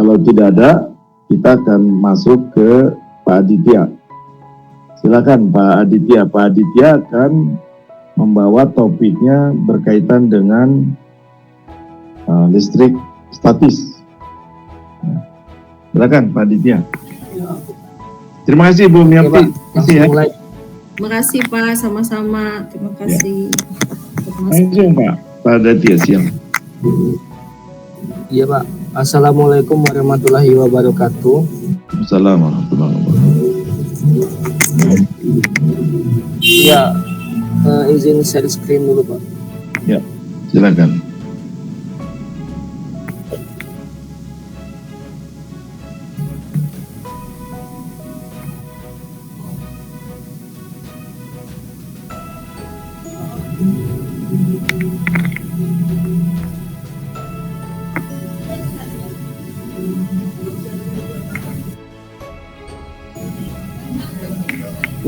Kalau tidak ada, kita akan masuk ke Pak Aditya. Silakan Pak Aditya. Pak Aditya akan membawa topiknya berkaitan dengan listrik statis. Silakan Pak Aditya. Terima kasih Bu Mianti. Terima kasih Pak, sama-sama. Terima kasih. Langsung Pak Aditya, siap. Iya Pak. Assalamualaikum warahmatullahi wabarakatuh. Assalamualaikum warahmatullahi wabarakatuh. Iya, izin share screen dulu Pak. Ya, silakan.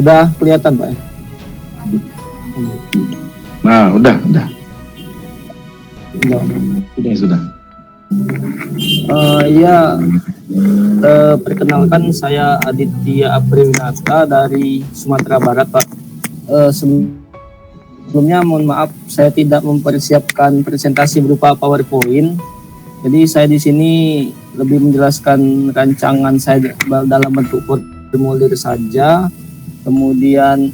Udah kelihatan Pak? Nah, udah. Sudah. Iya, perkenalkan saya Aditya Aprilnata dari Sumatera Barat Pak. Sebelumnya mohon maaf saya tidak mempersiapkan presentasi berupa PowerPoint. Jadi saya di sini lebih menjelaskan rancangan saya dalam bentuk formulir saja. Kemudian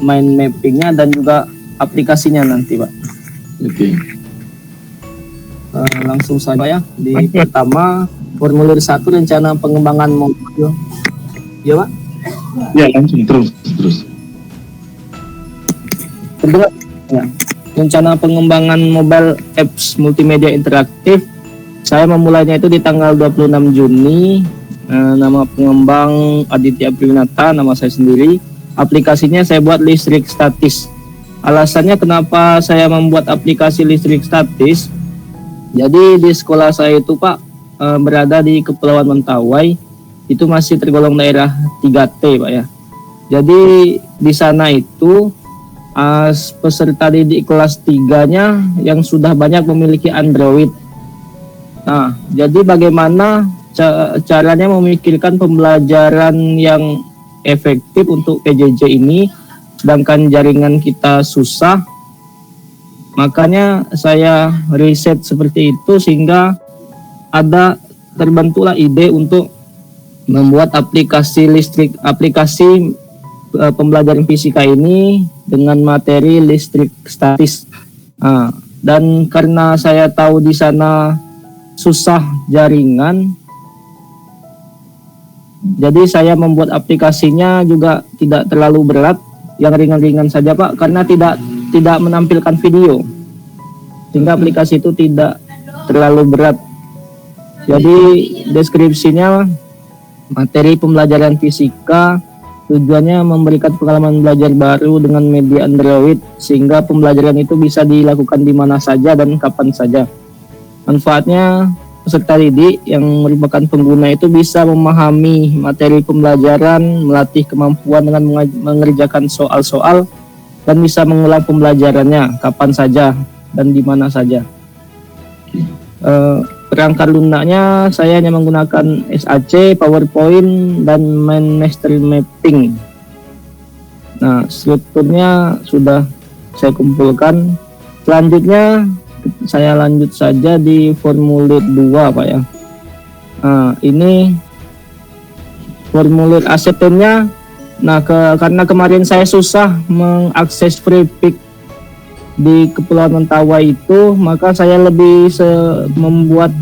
mind mappingnya dan juga aplikasinya nanti Pak. Oke. Langsung saja ya. Di pertama formulir 1 rencana pengembangan mobil. Ya Pak? Ya langsung terus. Kedua, ya. Rencana pengembangan mobile apps multimedia interaktif. Saya memulainya itu di tanggal 26 Juni. Nama pengembang Aditya Aprilnata, nama saya sendiri. Aplikasinya saya buat listrik statis. Alasannya kenapa saya membuat aplikasi listrik statis, jadi di sekolah saya itu Pak berada di Kepulauan Mentawai, itu masih tergolong daerah 3T Pak ya. Jadi di sana itu peserta didik kelas 3-nya yang sudah banyak memiliki Android. Nah, jadi bagaimana caranya memikirkan pembelajaran yang efektif untuk PJJ ini, sedangkan jaringan kita susah. Makanya saya riset seperti itu sehingga terbentuklah ide untuk membuat aplikasi pembelajaran fisika ini dengan materi listrik statis. Dan karena saya tahu di sana susah jaringan, jadi saya membuat aplikasinya juga tidak terlalu berat, yang ringan-ringan saja Pak, karena tidak menampilkan video, sehingga aplikasi itu tidak terlalu berat. Jadi deskripsinya materi pembelajaran fisika, tujuannya memberikan pengalaman belajar baru dengan media Android, sehingga pembelajaran itu bisa dilakukan di mana saja dan kapan saja. Manfaatnya, peserta didik yang merupakan pengguna itu bisa memahami materi pembelajaran, melatih kemampuan dengan mengerjakan soal-soal, dan bisa mengulang pembelajarannya kapan saja dan di mana saja. Perangkat lunaknya saya hanya menggunakan SAC, PowerPoint, dan Master Mapping. Nah, strukturnya sudah saya kumpulkan. Selanjutnya saya lanjut saja di formulir 2 Pak ya. Nah, ini formulir ACT-nya. Nah, karena kemarin saya susah mengakses FreePic di Kepulauan Mentawai itu, maka saya lebih membuat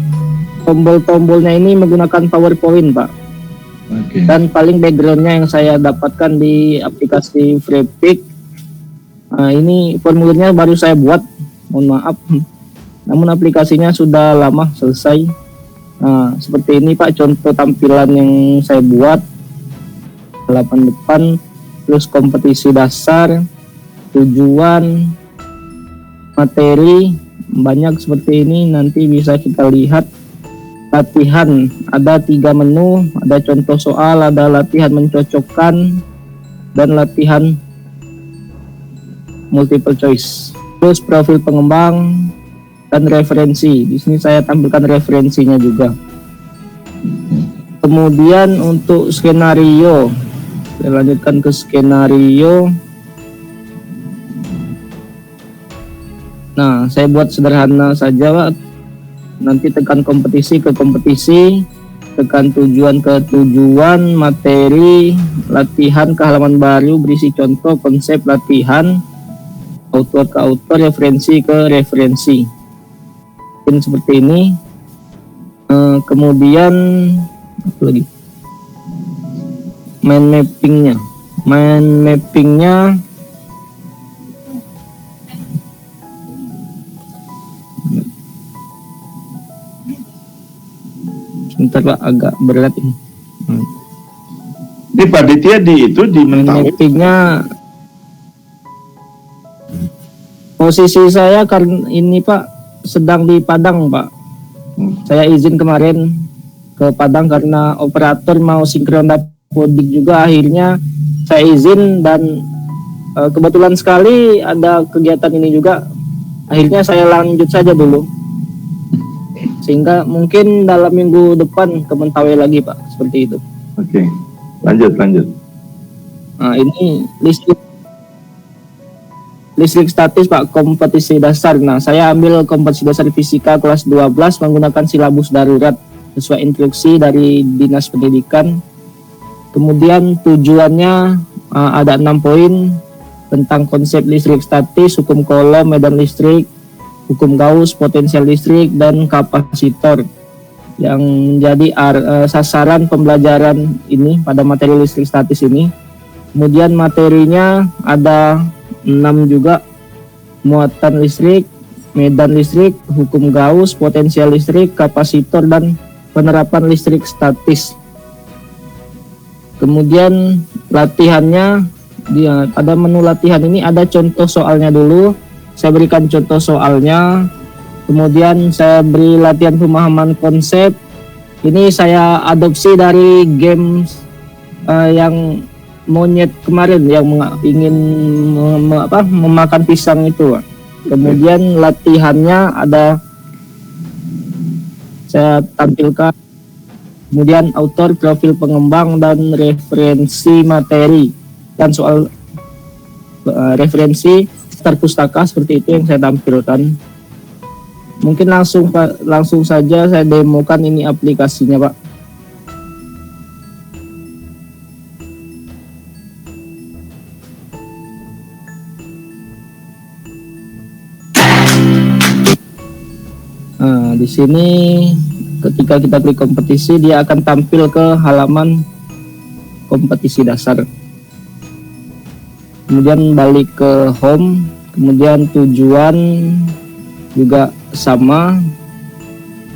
tombol-tombolnya ini menggunakan PowerPoint Pak. Okay. Dan paling backgroundnya yang saya dapatkan di aplikasi FreePic. Nah, ini formulirnya baru saya buat, mohon maaf, namun aplikasinya sudah lama selesai. Nah, seperti ini Pak contoh tampilan yang saya buat. Halaman depan, terus kompetisi dasar, tujuan, materi, banyak seperti ini. Nanti bisa kita lihat. Latihan, ada 3 menu, ada contoh soal, ada latihan mencocokkan, dan latihan multiple choice. Terus profil pengembang, dan referensi. Di sini saya tampilkan referensinya juga. Kemudian untuk skenario, saya lanjutkan ke skenario. Nah, saya buat sederhana saja, Pak. Nanti tekan kompetisi ke kompetisi, tekan tujuan ke tujuan, materi, latihan ke halaman baru, berisi contoh, konsep latihan, autor ke autor, referensi ke referensi. Mungkin seperti ini. Kemudian apa lagi? Mind mappingnya sebentar Pak, agak berat ini. Ini Pak Ditya di Mentawai. Mappingnya posisi saya karena ini Pak sedang di Padang Pak. Saya izin kemarin ke Padang karena operator mau sinkron dapodik juga, akhirnya saya izin dan kebetulan sekali ada kegiatan ini juga, akhirnya saya lanjut saja dulu. Sehingga mungkin dalam minggu depan ke Mentawai lagi Pak, seperti itu. Oke, lanjut. Nah ini listrik statis Pak, kompetisi dasar. Nah saya ambil kompetisi dasar fisika kelas 12 menggunakan silabus darurat sesuai instruksi dari Dinas Pendidikan. Kemudian tujuannya ada 6 poin tentang konsep listrik statis, hukum Coulomb, medan listrik, hukum Gauss, potensial listrik, dan kapasitor yang menjadi sasaran pembelajaran ini pada materi listrik statis ini. Kemudian materinya ada 6 juga, muatan listrik, medan listrik, hukum Gauss, potensial listrik, kapasitor, dan penerapan listrik statis. Kemudian latihannya, pada menu latihan ini ada contoh soalnya dulu. Saya berikan contoh soalnya, kemudian saya beri latihan pemahaman konsep. Ini saya adopsi dari games yang monyet kemarin yang ingin memakan pisang itu. Kemudian latihannya ada saya tampilkan. Kemudian autor, profil pengembang, dan referensi materi, dan soal referensi terpustaka seperti itu yang saya tampilkan. Mungkin langsung saja saya demokan ini aplikasinya Pak. Nah, di sini ketika kita klik kompetisi, dia akan tampil ke halaman kompetisi dasar. Kemudian balik ke home, kemudian tujuan juga sama,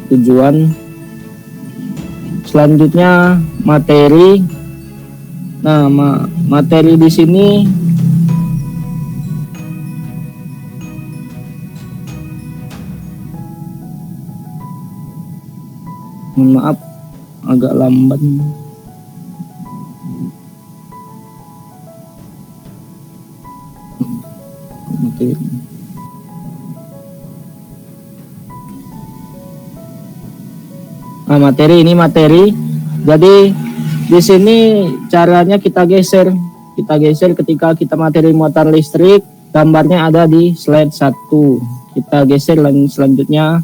tujuan. Selanjutnya materi. Nah, materi di sini maaf agak lambat. Materi. Nah, materi ini materi. Jadi di sini caranya kita geser ketika kita materi muatan listrik, gambarnya ada di slide 1. Kita geser selanjutnya.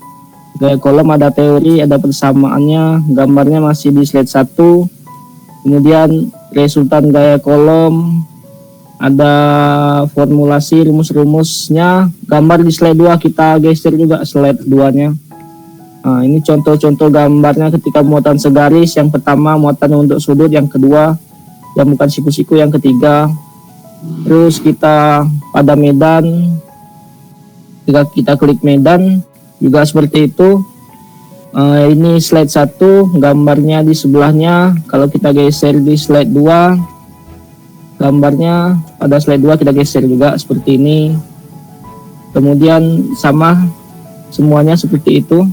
Gaya Coulomb ada teori, ada persamaannya, gambarnya masih di slide 1. Kemudian resultan gaya Coulomb, ada formulasi rumus-rumusnya, gambar di slide 2. Kita geser juga slide 2-nya. Nah, ini contoh-contoh gambarnya ketika muatan segaris. Yang pertama muatan untuk sudut, yang kedua yang bukan siku-siku, yang ketiga. Terus kita pada medan, ketika kita klik medan juga seperti itu. Ini slide 1, gambarnya di sebelahnya. Kalau kita geser di slide 2, gambarnya pada slide 2 kita geser juga seperti ini. Kemudian sama semuanya seperti itu.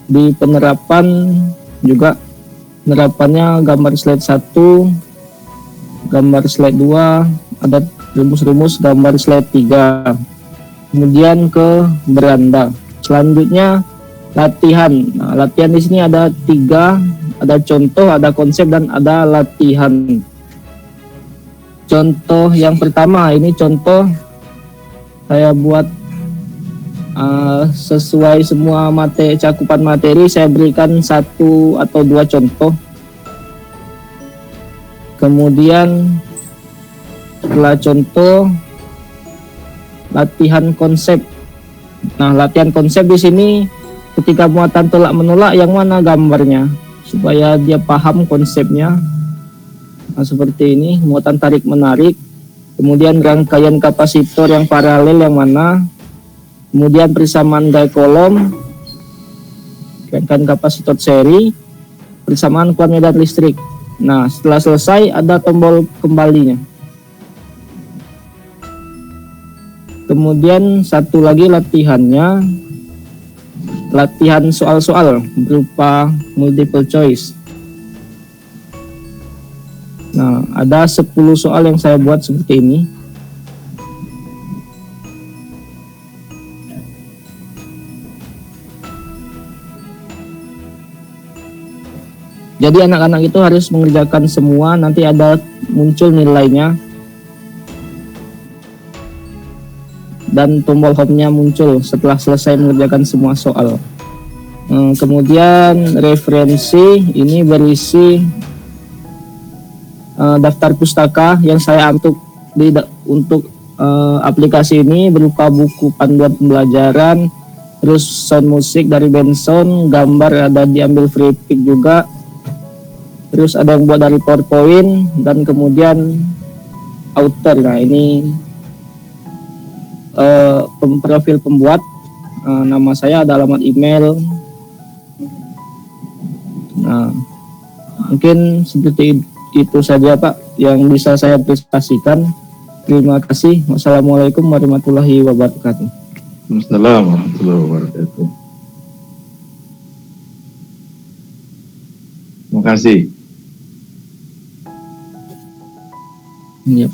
Di penerapan juga, penerapannya gambar slide 1, gambar slide 2, ada rumus-rumus gambar slide 3. kemudian ke beranda. Selanjutnya latihan. Nah, latihan di sini ada 3, ada contoh, ada konsep, dan ada latihan. Contoh yang pertama, ini contoh saya buat sesuai semua cakupan materi. Saya berikan 1 atau 2 contoh. Kemudian setelah contoh, latihan konsep. Nah, latihan konsep di sini ketika muatan tolak menolak, yang mana gambarnya supaya dia paham konsepnya. Nah, seperti ini, muatan tarik menarik, kemudian rangkaian kapasitor yang paralel yang mana, kemudian persamaan gaya kolom, rangkaian kapasitor seri, persamaan kuat medan listrik. Nah, setelah selesai ada tombol kembalinya. Kemudian satu lagi latihannya, latihan soal-soal berupa multiple choice. Nah, ada 10 soal yang saya buat seperti ini. Jadi anak-anak itu harus mengerjakan semua, nanti ada muncul nilainya. Dan tombol home-nya muncul setelah selesai mengerjakan semua soal. Kemudian referensi, ini berisi daftar pustaka yang saya untuk aplikasi ini berupa buku panduan pembelajaran, terus sound musik dari Benson, gambar ada diambil free pick juga, terus ada yang buat dari PowerPoint, dan kemudian author. Nah, ini profil pembuat, nama saya, ada alamat email. Nah, mungkin seperti itu saja Pak yang bisa saya presentasikan. Terima kasih. Wassalamualaikum warahmatullahi wabarakatuh. Waalaikumsalam warahmatullahi wabarakatuh. Terima kasih. Yep.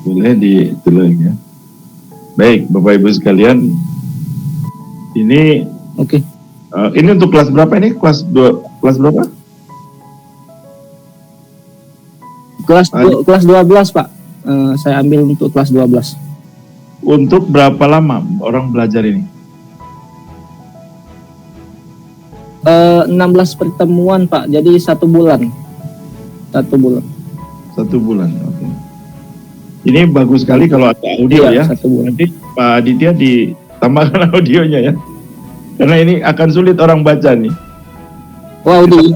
Boleh ditulis ya. Baik, Bapak Ibu sekalian, ini Oke. Ini untuk kelas berapa ini? Kelas berapa? Kelas 12 Pak. Saya ambil untuk kelas 12. Untuk berapa lama orang belajar ini? 16 pertemuan Pak. Jadi 1 bulan. 1 bulan. 1 bulan. Oke. Ini bagus sekali kalau ada audio ya. 1 bulan. Nanti Pak Aditya ditambahkan audionya ya. Karena ini akan sulit orang baca nih. Oh, audio.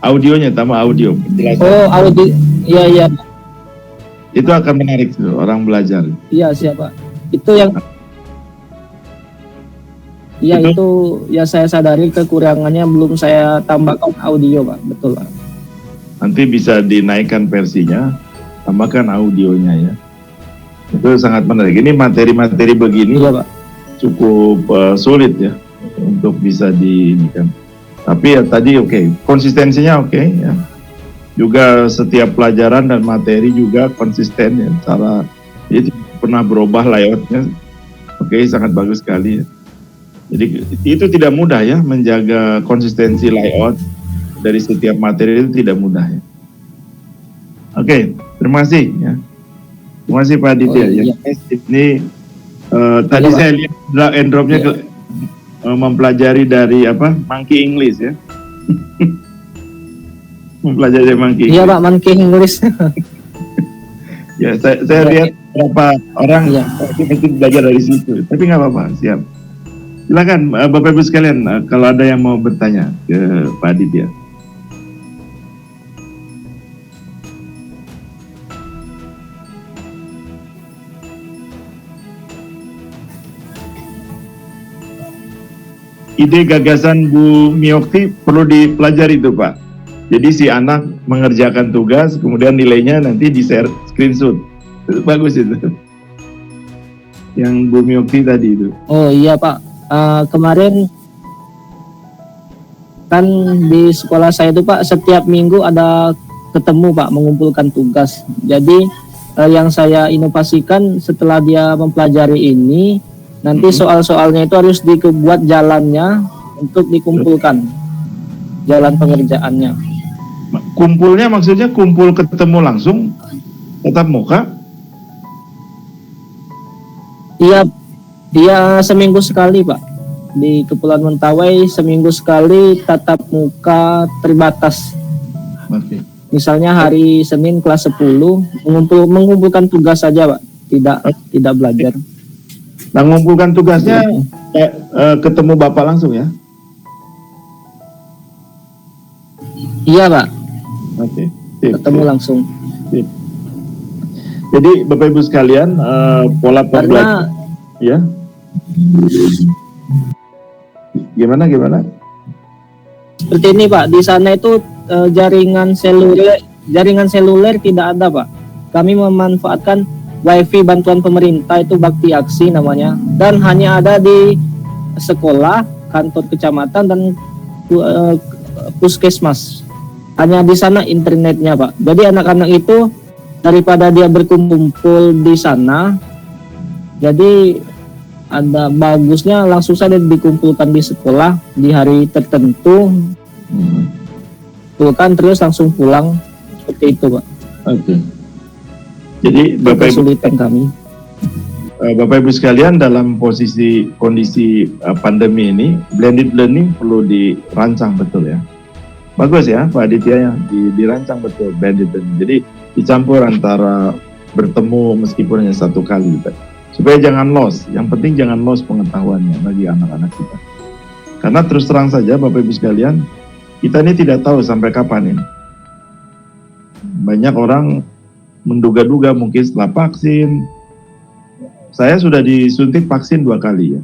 Audionya tambah audio. Penjelasan. Oh, audio. Iya. Itu akan menarik tuh, orang belajar. Iya, siapa? Itu yang ya itu ya saya sadari kekurangannya, belum saya tambahkan audio Pak. Betul Pak. Nanti bisa dinaikkan versinya, tambahkan audionya ya. Itu sangat menarik. Ini materi-materi begini Iya Pak. cukup sulit ya untuk bisa diinikan. Tapi ya tadi oke, konsistensinya oke ya. Juga setiap pelajaran dan materi juga konsisten ya. Cara jadi tidak pernah berubah layoutnya. Oke, sangat bagus sekali ya. Jadi itu tidak mudah ya, menjaga konsistensi layout dari setiap materi itu tidak mudah ya. Oke, terima kasih ya. Terima kasih Pak Aditya. Iya. Ini tadi Pak. saya lihat drag and dropnya mempelajari dari apa? Monkey English ya. Mempelajari dari Monkey Iya English. Pak, Monkey English. Ya, saya lihat beberapa orang Iya. itu belajar dari situ. Tapi nggak apa-apa, siap. Silakan Bapak Ibu sekalian, kalau ada yang mau bertanya ke Pak Aditya. Ide gagasan Bu Miokti perlu dipelajari itu Pak. Jadi si anak mengerjakan tugas, kemudian nilainya nanti di-share screenshot. Itu bagus itu. Yang Bu Miokti tadi itu. Oh iya Pak. Kemarin kan di sekolah saya itu Pak, setiap minggu ada ketemu Pak, mengumpulkan tugas. Jadi yang saya inovasikan setelah dia mempelajari ini, Nanti soal-soalnya itu harus dibuat jalannya untuk dikumpulkan, jalan pengerjaannya. Kumpulnya maksudnya kumpul ketemu langsung, tatap muka? Iya, seminggu sekali Pak. Di Kepulauan Mentawai seminggu sekali tatap muka terbatas. Oke. Misalnya hari Senin kelas 10 mengumpulkan tugas saja Pak, tidak belajar. Nah, mengumpulkan tugasnya ketemu Bapak langsung ya? Iya Pak, Oke. Sip, ketemu sip, langsung. sip. Jadi Bapak Ibu sekalian, pola pembelajaran Karena ya. Gimana? seperti ini Pak, di sana itu jaringan seluler tidak ada Pak. Kami memanfaatkan WiFi bantuan pemerintah, itu Bakti Aksi namanya, dan hanya ada di sekolah, kantor kecamatan, dan puskesmas. Hanya di sana internetnya Pak. Jadi anak-anak itu daripada dia berkumpul di sana, jadi ada bagusnya langsung saja dikumpulkan di sekolah di hari tertentu, kumpulkan terus langsung pulang, seperti itu Pak. Oke. Jadi Bapak Ibu, Kesulitan kami. Bapak Ibu sekalian, dalam kondisi pandemi ini, blended learning perlu dirancang betul ya. Bagus ya Pak Aditya ya, dirancang betul blended learning. Jadi dicampur antara bertemu meskipun hanya satu kali, Pak. Supaya jangan loss. Yang penting jangan loss pengetahuannya bagi anak-anak kita. Karena terus terang saja Bapak Ibu sekalian, kita ini tidak tahu sampai kapan ini. Banyak orang menduga-duga mungkin setelah vaksin. Saya sudah disuntik vaksin 2 kali ya.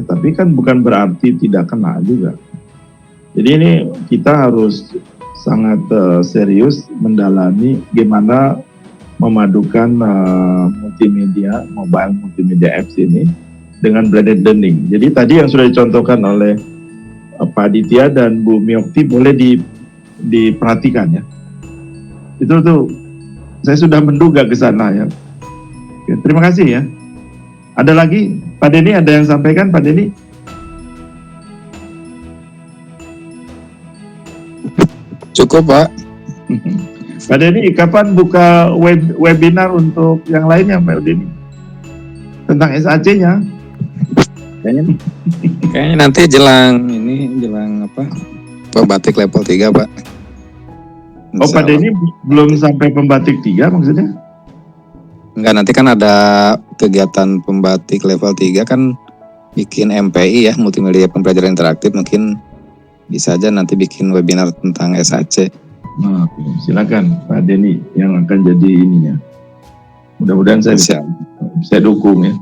Tapi kan bukan berarti tidak kena juga. Jadi ini kita harus sangat serius mendalami gimana memadukan multimedia, mobile multimedia apps ini dengan blended learning. Jadi tadi yang sudah dicontohkan oleh Pak Aditya dan Bu Miokti boleh diperhatikan ya. Itu tuh saya sudah menduga ke sana ya. Oke, terima kasih ya. Ada lagi Pak Denny, ada yang sampaikan Pak Denny? Cukup Pak. Pak Denny, kapan buka webinar untuk yang lainnya Pak Denny? Tentang SAC-nya? Kayaknya nanti jelang apa? Pembatik level 3 Pak. Oh Pak Denny belum sampai pembatik 3 maksudnya? Enggak, nanti kan ada kegiatan pembatik level 3 kan, bikin MPI ya, multimedia pembelajaran interaktif, mungkin bisa aja nanti bikin webinar tentang SAC. Nah, silakan Pak Denny yang akan jadi ininya. Mudah-mudahan saya bisa dukung ya.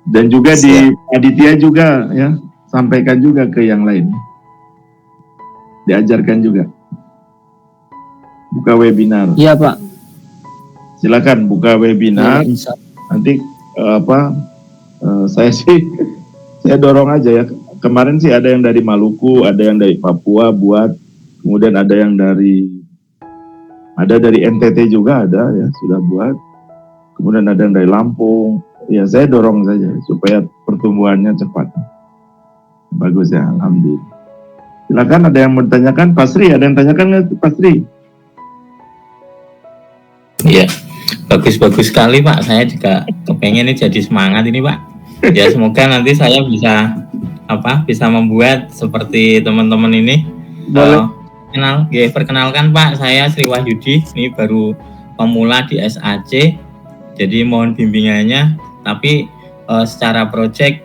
Dan juga di Aditya juga ya, sampaikan juga ke yang lain. Diajarkan juga. Buka webinar. Iya Pak. Silakan buka webinar. Ya, Nanti saya dorong aja ya. Kemarin sih ada yang dari Maluku, ada yang dari Papua buat, kemudian ada dari NTT juga ada ya, sudah buat. Kemudian ada yang dari Lampung. Ya saya dorong saja supaya pertumbuhannya cepat. Bagus ya, alhamdulillah. Silakan, ada yang mau ditanyakan? Pak Sri, ada yang tanyakan nggak Pak Sri? Iya, bagus-bagus sekali Pak. Saya juga kepengen ini jadi semangat ini Pak. Ya semoga nanti saya bisa membuat seperti teman-teman ini. Boleh. Perkenalkan Pak, saya Sri Wahyudi. Ini baru pemula di SAC. Jadi mohon bimbingannya. Tapi secara proyek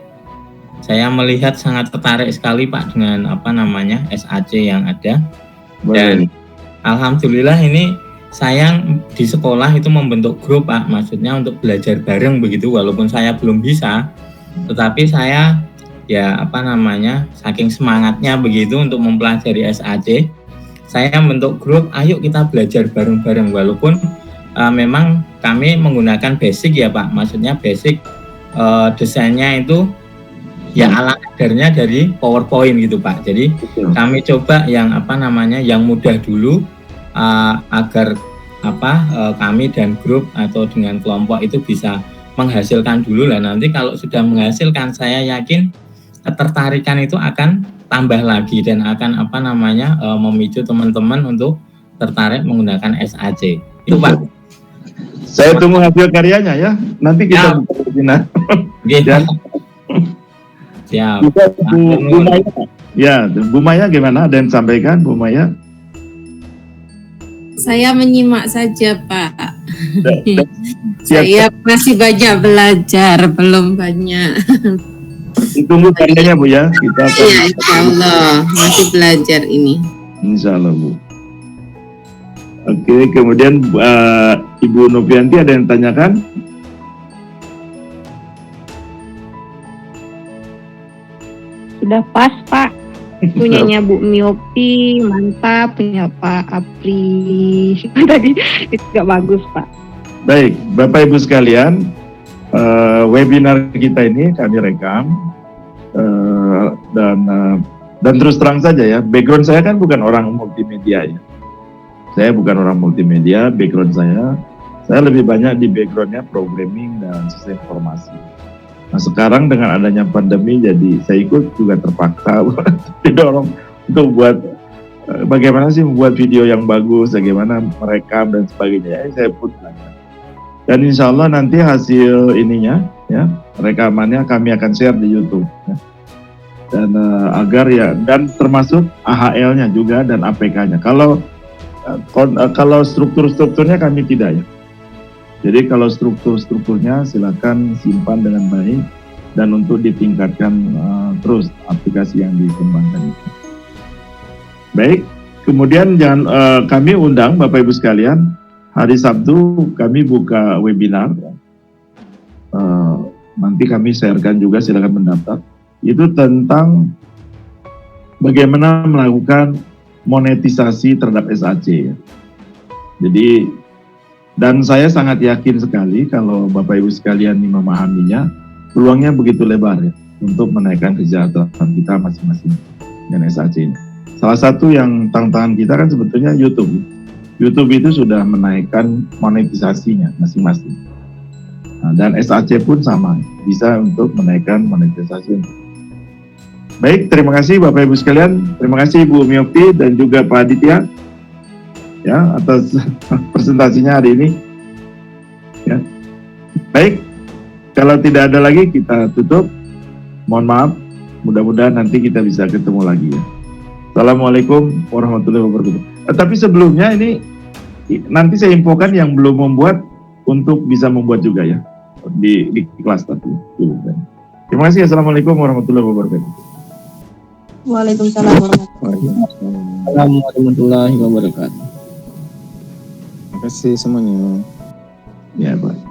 saya melihat sangat tertarik sekali Pak dengan SAC yang ada. Dan alhamdulillah ini saya di sekolah itu membentuk grup Pak, maksudnya untuk belajar bareng begitu, walaupun saya belum bisa, tetapi saya saking semangatnya begitu untuk mempelajari SAC, saya membentuk grup, ayo kita belajar bareng-bareng, walaupun memang kami menggunakan basic ya Pak, maksudnya basic desainnya itu ya ala kadarnya dari PowerPoint gitu Pak. Jadi kami coba yang yang mudah dulu, agar kami dan grup atau dengan kelompok itu bisa menghasilkan dulu lah. Nanti kalau sudah menghasilkan, saya yakin ketertarikan itu akan tambah lagi dan akan memicu teman-teman untuk tertarik menggunakan SAC. Itu Pak. Saya tunggu hasil karyanya ya. Nanti kita Siap. buka webinar. Oke, Ya. Siap. Kita Bu Maya. Ya, Bu Maya gimana? Ada yang sampaikan Bu Maya? Saya menyimak saja, Pak. Siap. Saya masih banyak belajar, belum banyak. Ditunggu karyanya Bu ya. Kita akan Iya, insya Allah masih belajar ini. Insya Allah Bu. Oke, kemudian Ibu Novianti ada yang tanyakan? Sudah pas Pak, punyanya Bu Miopi mantap, punya Pak Apri tadi itu gak bagus Pak. Baik, Bapak Ibu sekalian, webinar kita ini kami rekam dan terus terang saja ya, background saya kan bukan orang multimedia ya. Saya bukan orang multimedia, background saya lebih banyak di backgroundnya programming dan sistem informasi. Nah sekarang dengan adanya pandemi, jadi saya ikut juga terpaksa didorong untuk buat bagaimana sih membuat video yang bagus, bagaimana merekam dan sebagainya. Saya pun belajar. Dan insya Allah nanti hasil ininya, ya rekamannya kami akan share di YouTube. Ya. Dan agar ya, dan termasuk AHL-nya juga dan APK-nya. Kalau strukturnya kami tidak ya. Jadi kalau strukturnya silakan simpan dengan baik dan untuk ditingkatkan terus aplikasi yang dikembangkan itu. Baik, kemudian kami undang Bapak Ibu sekalian, hari Sabtu kami buka webinar. Nanti kami sharekan juga, silakan mendaftar. Itu tentang bagaimana melakukan monetisasi terhadap SAC. Ya. Jadi, dan saya sangat yakin sekali kalau Bapak Ibu sekalian ini memahaminya, peluangnya begitu lebar ya untuk menaikkan kesejahteraan kita masing-masing dengan SAC ini. Salah satu yang tantangan kita kan sebetulnya YouTube. YouTube itu sudah menaikkan monetisasinya masing-masing. Nah, dan SAC pun sama, bisa untuk menaikkan monetisasi. Baik, terima kasih Bapak Ibu sekalian. Terima kasih Ibu Miopi dan juga Pak Aditya ya atas presentasinya hari ini. Ya. Baik, kalau tidak ada lagi kita tutup. Mohon maaf, mudah-mudahan nanti kita bisa ketemu lagi ya. Assalamualaikum warahmatullahi wabarakatuh. Tapi sebelumnya ini nanti saya infokan yang belum membuat untuk bisa membuat juga ya di kelas tadi. Terima kasih. Assalamualaikum warahmatullahi wabarakatuh. Waalaikumsalam warahmatullahi Warahmatullahi wabarakatuh. Terima kasih semuanya. Ya, Pak.